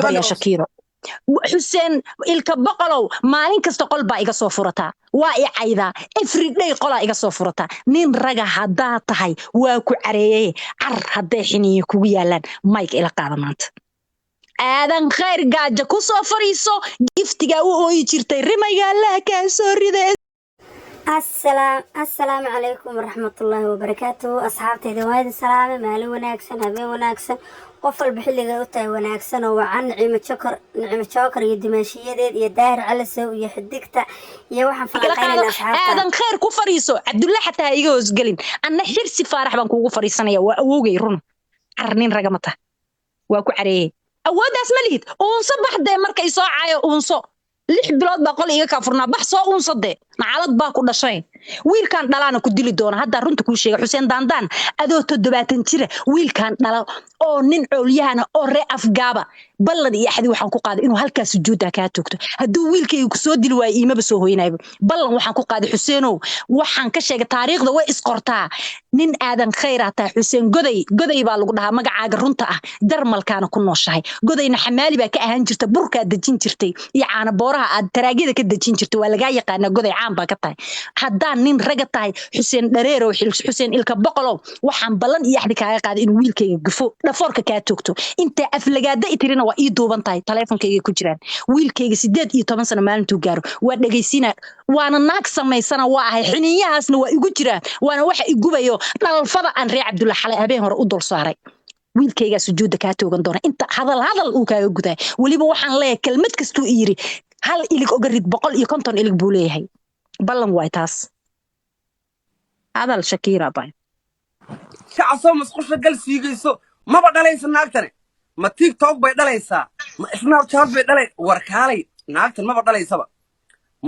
barya Shakiro حسين الكبقلو مالين كستا قلبا إيغا صوفرتا واي عيدا everyday قلا إيغا صوفرتا نين رجا هدا تهي واكو عريه هدا حيني كويالان مايك إلا قادمانت آدان خير قاجة كو صوفريسو جفتيغا وهوي جيرتي رميغا الله كاسو ريدي السلام عليكم ورحمة الله وبركاته أصحابتي دواد السلام مالي وناكسن هبين وناكسن قفل بحلقة أوتاي وناكسن وعن نعمة شوكر يدماشية يداهر على سو يحدكتا يوحن فلقين أصحابتا آدان خير كو فريسو عبد الله حتى هايغوز قلين أنا حرسي فارح بان كوغو فريسانا يا وأوغي رون عرنين رقمتا واكو عريه أوداس مليد أونصو بحدي مركا يسو عايو أونصو لix bilood baa qol iga ka furnaa bax soo uunsade macalad baa ku dhashay wiilkan dhalaana ku dili doona hadda runta ku sheegay Xuseen Daandaan adoo 70 jira wiilkan dhala oo nin cooliyahana oo ree afgaaba ballan iyo xadi waxaan ku qaaday inuu halkaas sujuuda ka toogto haduu wiilkaygu ku soo dili waayay iimaba soo hooyinayba ballan waxaan ku qaaday Xuseenow waxaan ka sheegay taariikhda way isqortaa nin aadan khayraata Xuseen goday baa lagu dhahaa magacaaga runta ah darmalkaana ku nooshahay godayna xamaali baa ka ahaan jirta burka dajin jirtay iyo caana booraha aad taraagida ka dajin jirtay waa laga yaqaan goday caan baa ka tahay haddaan nin raga tahay Xuseen Dhareero Xuseen ilka boqolow waxaan ballan iyo xadi kaaga qaaday inuu wiilkayga gufo dhafoorka ka toogto inta aflagaada itirina waa ii duuban tahay taleefankayga ku jiraan wiilkayga 18 sano maalintuu gaaro waa dhageysiina waana naag samaysana waa ahay xiniyahaasna waa igu jiraan waana waxa igubayo dhalfada aan ree Cabdulla xalay habeen hore u dul saaray wiilkayga sujuuda ka toogan doona inta hadal uu kaaga guday waliba waxaan leeyahay kelmad kastuu yiri hal ilig oga rid 150 ilig buu leeyahay ballan way taas hadal Shakira bay shacso masqusha gal siigayso maba dhalaysa naagtane ma TikTok bay dhalaysaa ma Snapchat bay dhalay warkaalay naagtan maba dhalaysaba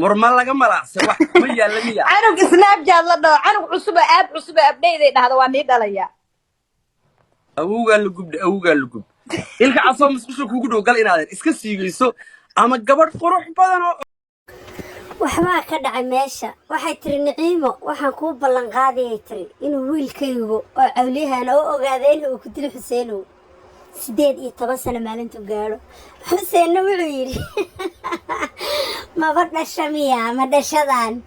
murma laga malaacse wax ma yaalamiya anug Snapchat la dhaw anug cusub abdayday dhahdo waa nii dhalaya awuga lugub ilka caso masqusha kugu dhow gal inaad iska siigayso ama gabadh qurux badan oo waxbaa ka dhacay meesha waxay tiri Niciimo waxaan ku ballan qaadayay tiri inuu wiilkaygu oo cawliyahan oo ogaadeen uu ku dilo Xuseenow 18 sano maalintu gaaro Xuseen wuxuu yiri ma badashamiya ma dhashadan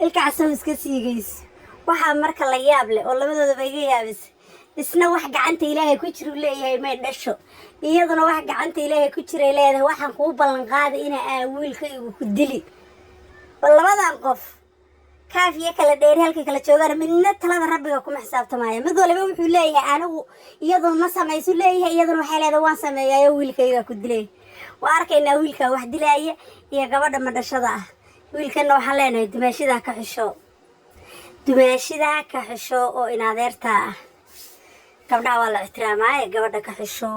ilka caso iska siigayso waxa marka la yaab leh oo labadooda iga yaabis isna wax gacanta Ilaahay ku jiro leeyahay ma dhasho iyaduna wax gacanta Ilaahay ku jiray leedahay waxaan ku ballan qaaday in aan wiilkaygu ku dili labadan qof kaafiye kala dheer halka kala joogan midna talada rabbiga kuma xisaabtamaya mid waliba wuxuu leeyahay anigu iyadoo ma samayso leeyahay iyaduna waxay leedahay waan sameeyayo wiilkayga ku dilay waa arkaynaa wiilka wax dilaya iyo gabadha ma dhashada ah wiilkana waxaan leenahay dumaashida ka xisho oo in adeerta ah gabdhaha waa la ixtiraamay gabadha ka xisho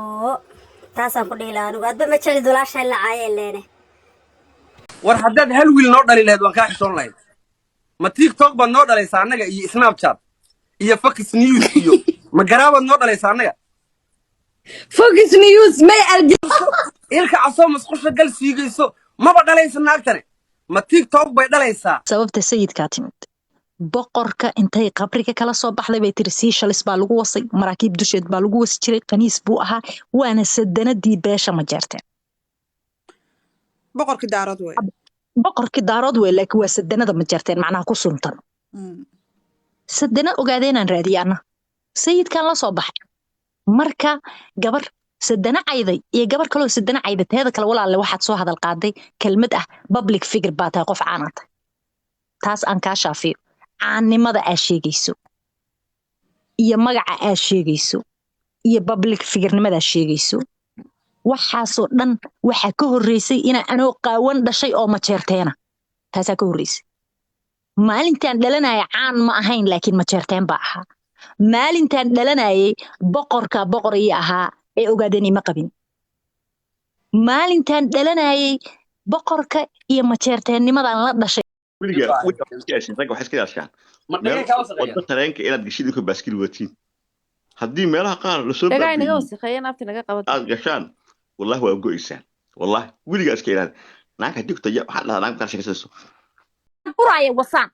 taasaan ku dhiilaa anigu adba ma jecli dulaashay la caayeen leene war haddaad hal wiil noo dhali lahayd waan kaa xishoon lahayd ma TikTok baad noo dhalaysaa annaga iyo Snapchat iyo Fox News iyo ma garaabaad noo dhalaysaa annaga Fox News may ilka caso masqusha gal siigayso maba dhalaysa naagtane ma TikTok bay dhalaysaa sababta sayidka timid boqorka intay qabriga kala soo baxday bay tiri Seychelles baa lagu wasay maraakiib dusheed baa lagu wasi jiray qaniis buu ahaa waana sadanadii beesha ma jeerteen boqorkii daarood way laakiin waa sadanada ma jeerteen macnaha ku suntan sadana ogaadeenan raadiyana sayidkan la soo baxay marka gabar sadana cayday iyo gabar kale oo sadana cayday teeda kale walaal waxaad soo hadal qaaday kelmad ah public figure baa tahay qof caanata taas aan ka shaafiyo caannimada aad sheegayso iyo magaca aad sheegayso iyo public figure-nimada aad sheegayso waxaasoo dhan waxa ka horeysay ina anoo qaawan dhashay oo ma jeerteena taasa ka horeysay maalintaan dhalanay caan ma ahayn laakiin ma jeerteen baa ahaa maalintaan dhalanayay boqor iyo ahaa ee ogaadeen ima qabin maalintaan dhalanayay boqorka iyo ma jeerteennimadan la dhashay wadda tareenka inaad gashid ku baaskil watiin haddii meelaha qaar la soo aad gashaan wallahi waa go'isaan wallahi wiliga iska ilaali naaka digta waxa dhahaa naaka shaqayso quraaya wasaan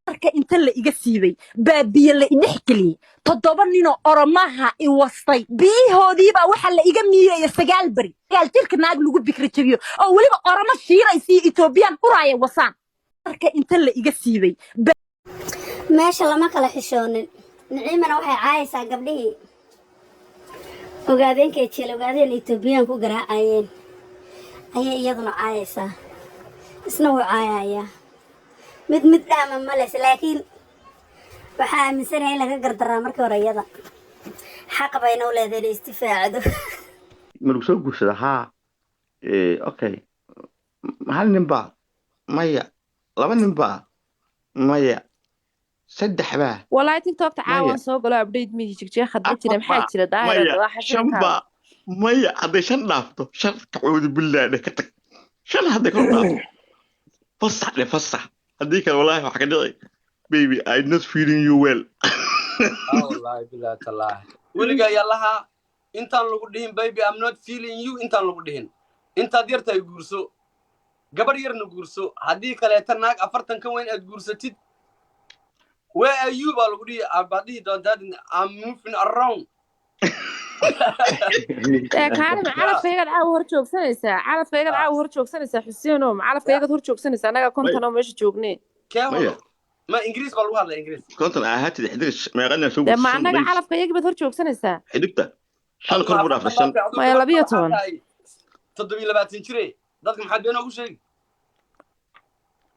marka inta la iga siibay baabiye la idhexgeliyey 7 nin oo oromaha i wastay biyahoodii baa waxa la iga miiraya 9 bari gaal jirka naag lagu bikri jabiyo oo waliba oromo shiiraysi Ethiopian uraya wasaan marka inta la iga siibay meesha lama kala xishoonin niciimana waxay caayaysaa gabdhihii ogaadeenkay jeel ogaadeen Ethiopian ku garaacayeen ayay iyaduna caayaysaa isna wuu caayayaa mid dhaama males laakiin waxaa aaminsanahay in laga gardaraa markii hore iyada xaq bayna u leedahay istifaacdo maruu soo guursada haa okay hal nin baa maya 2 nin baa maya 3 baa والله تيك توك تعاون سوق له أبديت ميجي جيك خدمت جري محاج جري دايرة واحد شنبا مايا هذا شن نافته شن أعوذ بالله إنك تك شن هذا كله نافته فصح لفصح هذيك والله حكيت baby I'm not feeling you well والله بالله تالله ولقى يلا انت لو دهين baby I'm not feeling you انت لو دهين انت ديرتا يغورسو gabar yarna guurso hadii kale tan naag 40 kan weyn aad guursatid where are you baa lagu dhigay abadii doontaad I'm moving around كان عارف فيقد عاو هرجوغسنيسا عارف فيقد عاو هرجوغسنيسا حسينو عارف فيقد هرجوغسنيسا anaga konton meesha joognay ما انجليز baa lagu hadlaa انجليز konton ahaatid xidhiis ma yaqaan soo ma anaga calafka iyaga bad hurjoogsanaysa xidhigta hal kor buu dhaafsan ma 12 7 jire dadka maxaa been ugu sheegay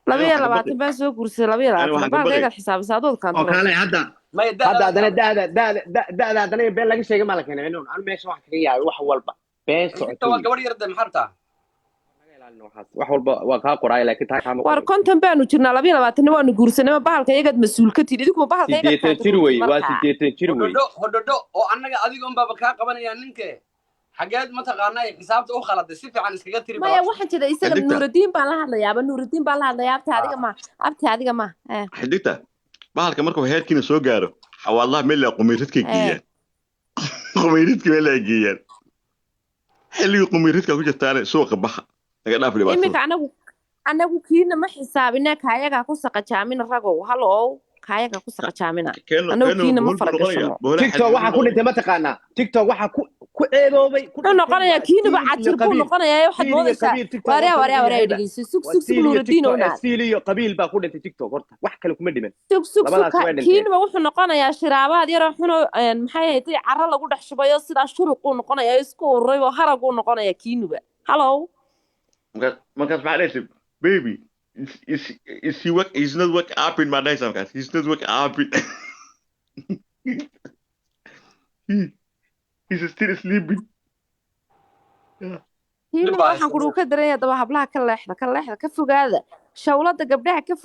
22 baan soo guursay 22 baan iyaga xisaabisa adoodkan oo kale hadda hadana daada hadana been laga sheegay malakeen inuu aan meesha wax kaga yahay wax walba been socoto waa gabar yarda maxarta wax walba waa ka qoray laakiin taa kama war konton baanu jirnaa 22 waanu guursanay bahalka iyaga mas'uul ka tidhi idinku bahalka iyaga jir way waa 8 jir way hodho oo annaga adigoon baaba ka qabanaya ninke xageed ma taqaanay xisaabta u khaladay si fiican iskaga tiri maya waxaan jira isaga Nuuruddin baan la hadlayaa Nuuruddin baan la hadlayaa abti adiga ma xiddigta bahalka markuu heerkiina soo gaaro wallahi meel la qumiiradka geeyaan qumiiradka meel la geeyaan xilliga qumiiradka ku jirtaan suuqa baxa naga dhaaf libaad imika anagu kiina ma xisaabina kaayaga ku saqajaamin ragow halow kaayaga ku saqajaamina anagu kiina ma farqasho TikTok waxa ku dhintay ma taqaana TikTok waxa ku eedoobay ku noqonaya kiina ba cajir ku noqonaya waxa moodaysa wareey dhigeyso sug Nuuruddin oo naa siiliyo qabiil ba ku dhintay TikTok horta wax kale kuma dhiman kiina ba wuxuu noqonayaa shiraabaad yar xuno maxay ahayd carro lagu dhax shubayo sida shuruq uu noqonaya isku ururay oo harag uu noqonaya kiinuba hello markaas maxaa dhashay baby is he work he's not work up in my days guys he's not work up he's still sleeping kiina waxaan ku ka dareeyaa daba hablaha ka leexda ka fogaada shawlada gabdhaha ka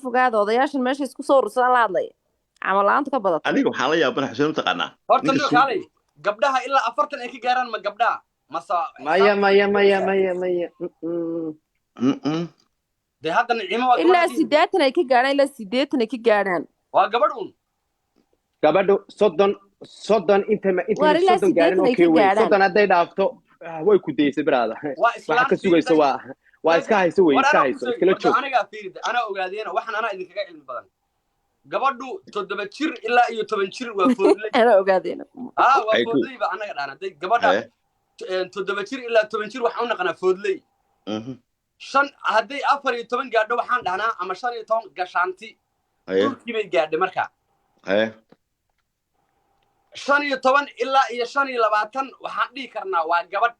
fogaada odayaashan meesha isku soo urursan la hadlay amal aanta ka badata aniga waxaan la yaabanahay xuseen u taqaanaa horta nin kale gabdhaha ilaa 40 ay ka gaaraan ma gabdhaha maya de hadda nicimo waa ilaa 80 ay ka gaaraan ilaa 80 ay ka gaaraan waa gabadhu 30 inta gaarin oo keeway 30 haday dhaafto way ku deysay baraada waxa ka sugayso waa iska hayso iskala joog aniga fiirida ana ogaadeena waxaan ana idinkaga cilmi badan gabadhu 7 jir ilaa iyo 10 jir waa foodlay ana ogaadeena waa foodlay ba anaga dhaanaday gabadha 7 jir ilaa 10 jir waxaan u naqanaa foodlay shan haday 14 gaadho waxaan dhahnaa ama 15 gashaanti dhulkii bay gaadhay markaa 15 ilaa iyo 25 waxaan dhihi karnaa waa gabadh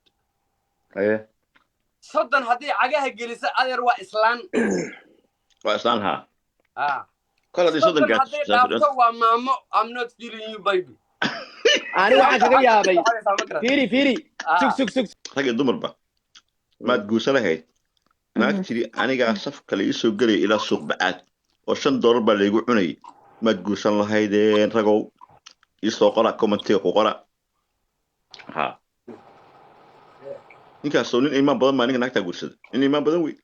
soddon haddii cagaha gelisa adeer waa islaan ha kala di soddon gaadho waa maamo I'm not feeling you baby ani waxaan kaga yaabay fiiri sug rag iyo dumarba maad guursanahayd maad tiri aniga saf kale ii soo galay ilaa suuq bacaad oo $5 baa laygu cunay maad guursan lahaydeen ragow isoo qora commentiga ku qora ha ninkaasoo nin imaan badan baa ninka naagtaa guursada nin imaan badan wey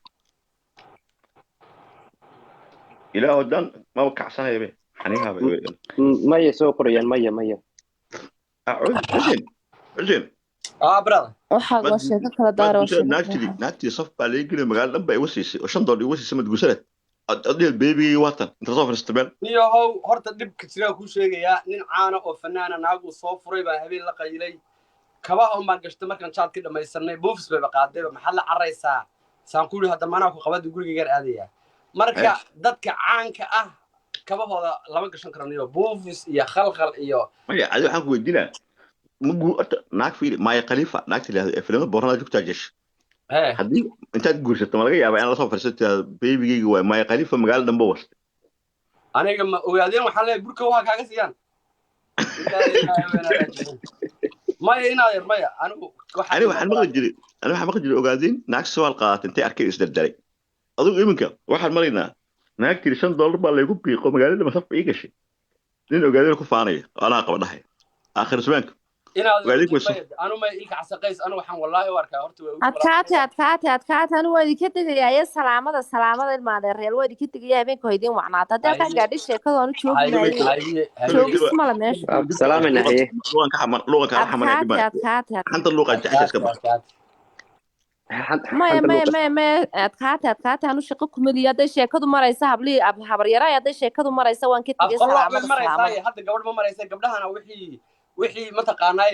ilaaho dan maba kacsanaybe xaniihaaba maya soo qorayaan maya xuseen brother waxaa sheeko kala daaro naagtii saf baa laga gelay magaalada dhan baa iga siisay oo $5 iga siisay mad guursanayd أدي بيبي وطن أنت صافر استقبال niyo how horta dhibka jira ku sheegaya nin caana oo fanaana naagu soo furay baa habeen la qaylay kabaha oo ma gashto markaan chat ka dhamaysanay buufs bay qaaday maxaa la caraysaa saan ku yiri hadda maana ku qabada guriga yar aadaya marka dadka caanka ah kabahooda lama gashan karo niyo buufs iyo khalkhal iyo ما عاد waxaan ku weydiinaa naag fiiri Maya Khalifa naagta ilaahay filimada boornada joogta jesh haddii intaad guursato ma laga yaabaa in la soo farsato baby-gayga waa Maya Khalifa magaalada dhanba wasta aniga ma ogaadeen waxa leeyahay burka waxa kaaga siiyaan maya inaad maya anigu waxaan maqli jiray ogaadeen naag su'aal qaadatay intay arkay isdardaray adigu iminka waxaan maraynaa naag tiri $5 baa lagu biiqo magaalada masaf ii gashay nin ogaadeen ku faanaya anaa qaba dhahay aakhir subaanka inaad anu ma ilka casaqays anu waxaan wallahi warkaa horta adkaate anu waa idinka tegayaa salaamada ilmaadee reer waa idinka tegayaa habeenka hoydin wacnaata haddii halkaa gaadhi sheekadoonu joogis mala meesha salaamina haye luqanka xanta luqan jecesha iska bax maya adkaate anu shaqo kumeliya hadday sheekadu maraysa hablii habaryaraay hadday sheekadu maraysa waan ka tegay salaamada hadda gabadh ma maraysa gabdhahana wixii mataqaanaa